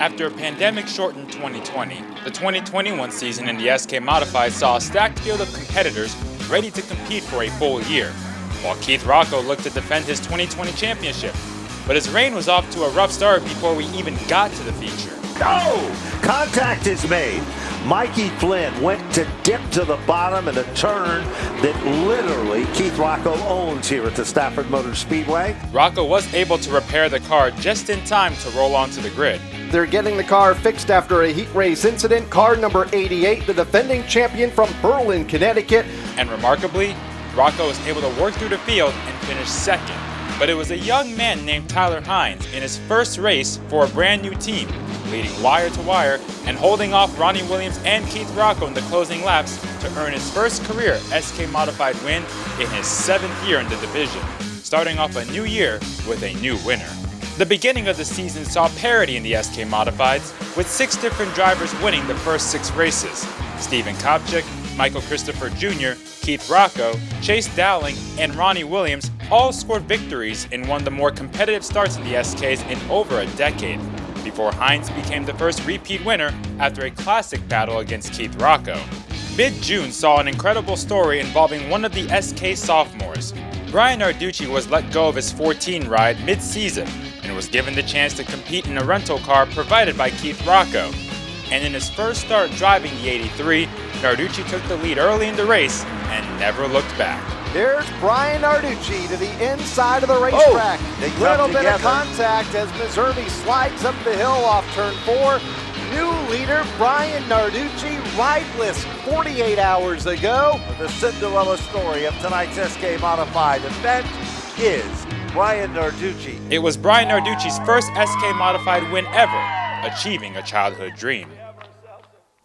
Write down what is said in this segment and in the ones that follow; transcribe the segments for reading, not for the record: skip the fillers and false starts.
After a pandemic-shortened 2020, the 2021 season in the SK Modified saw a stacked field of competitors ready to compete for a full year, while Keith Rocco looked to defend his 2020 championship. But his reign was off to a rough start before we even got to the feature. Oh! Contact is made. Mikey Flynn went to dip to the bottom in a turn that literally Keith Rocco owns here at the Stafford Motor Speedway. Rocco was able to repair the car just in time to roll onto the grid. They're getting the car fixed after a heat race incident. Car number 88, the defending champion from Berlin, Connecticut. And remarkably, Rocco was able to work through the field and finish second. But it was a young man named Tyler Hines in his first race for a brand new team, leading wire to wire and holding off Ronnie Williams and Keith Rocco in the closing laps to earn his first career SK Modified win in his 7th year in the division, starting off a new year with a new winner. The beginning of the season saw parity in the SK Modifieds, with 6 different drivers winning the first 6 races. Stephen Kopchik, Michael Christopher Jr., Keith Rocco, Chase Dowling, and Ronnie Williams all scored victories in one of the more competitive starts in the SKs in over a decade, before Hines became the first repeat winner after a classic battle against Keith Rocco. Mid-June saw an incredible story involving one of the SK sophomores. Brian Narducci was let go of his 14 ride mid-season and was given the chance to compete in a rental car provided by Keith Rocco. And in his first start driving the 83, Narducci took the lead early in the race and never looked back. There's Brian Narducci to the inside of the racetrack. Little bit of contact as Meserve slides up the hill off turn 4. New leader Brian Narducci, rideless 48 hours ago. The Cinderella story of tonight's SK Modified event is Brian Narducci. It was Brian Narducci's first SK Modified win ever, achieving a childhood dream.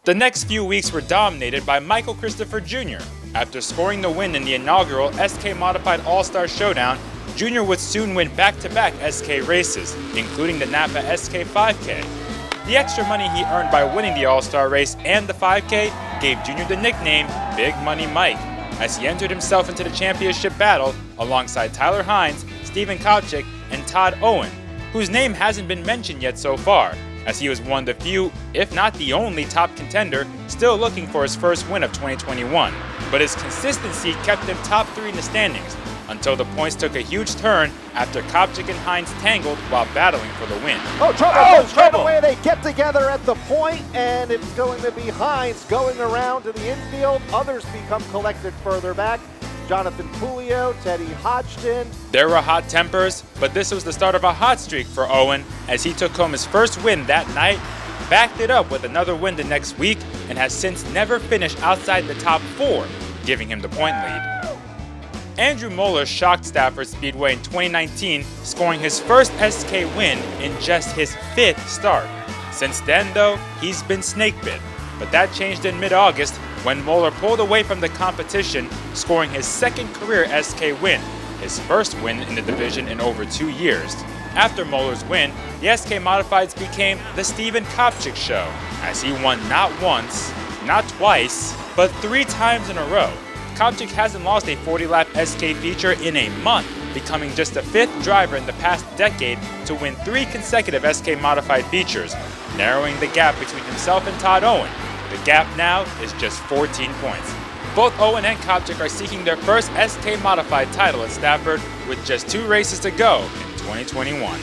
The next few weeks were dominated by Michael Christopher Jr. After scoring the win in the inaugural SK Modified All-Star Showdown, Jr. would soon win back-to-back SK races, including the Napa SK 5K. The extra money he earned by winning the All-Star race and the 5K gave Jr. the nickname Big Money Mike, as he entered himself into the championship battle alongside Tyler Hines, Stephen Kopchik, and Todd Owen, whose name hasn't been mentioned yet so far, as he was one of the few, if not the only, top contender still looking for his first win of 2021. But his consistency kept him top 3 in the standings, until the points took a huge turn after Kopchik and Hines tangled while battling for the win. Oh, trouble! Right away they get together at the point, and it's going to be Hines going around to the infield. Others become collected further back. Jonathan Pulio, Teddy Hodgson. There were hot tempers, but this was the start of a hot streak for Owen, as he took home his first win that night, backed it up with another win the next week, and has since never finished outside the top 4, giving him the point lead. Andrew Molleur shocked Stafford Speedway in 2019, scoring his first SK win in just his 5th start. Since then, though, he's been snakebit, but that changed in mid-August when Molleur pulled away from the competition, scoring his 2nd career SK win, his first win in the division in over 2 years. After Molleur's win, the SK Modifieds became the Stephen Kopchik Show, as he won not once, not twice, but 3 times in a row. Kopchik hasn't lost a 40-lap SK feature in a month, becoming just the 5th driver in the past decade to win 3 consecutive SK Modified features, narrowing the gap between himself and Todd Owen. The gap now is just 14 points. Both Owen and Kopchik are seeking their first SK Modified title at Stafford with just 2 races to go in 2021.